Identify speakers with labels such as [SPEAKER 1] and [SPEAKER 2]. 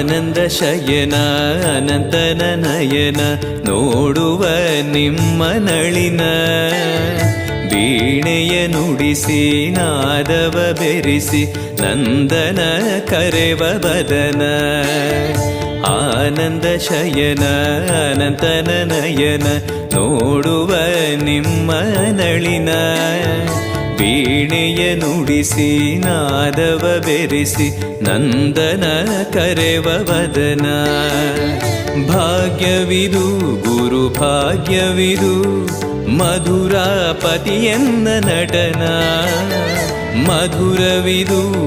[SPEAKER 1] ಆನಂದ ಶಯನ ಅನಂತನ ನಯನ ನೋಡುವ ನಿಮ್ಮ ನಳಿನ ವೀಣೆಯ ನುಡಿಸಿ ನಾದವ ಬೆರೆಸಿ ನಂದನ ಕರೆವ ಬದನ ಆನಂದ ಶಯನ ಅನಂತನ ನಯನ ನೋಡುವ ನಿಮ್ಮ ನಳಿನ ವೀಣೆಯ ನುಡಿಸಿ ನಾದವ ಬೆರೆಸಿ ನಂದನ ಕರೆವ ವದನ ಭಾಗ್ಯವಿದು ಗುರು ಭಾಗ್ಯವಿದು ಮಧುರಾಪತಿಯನ್ನ ನಟನ ಮಧುರವಿದು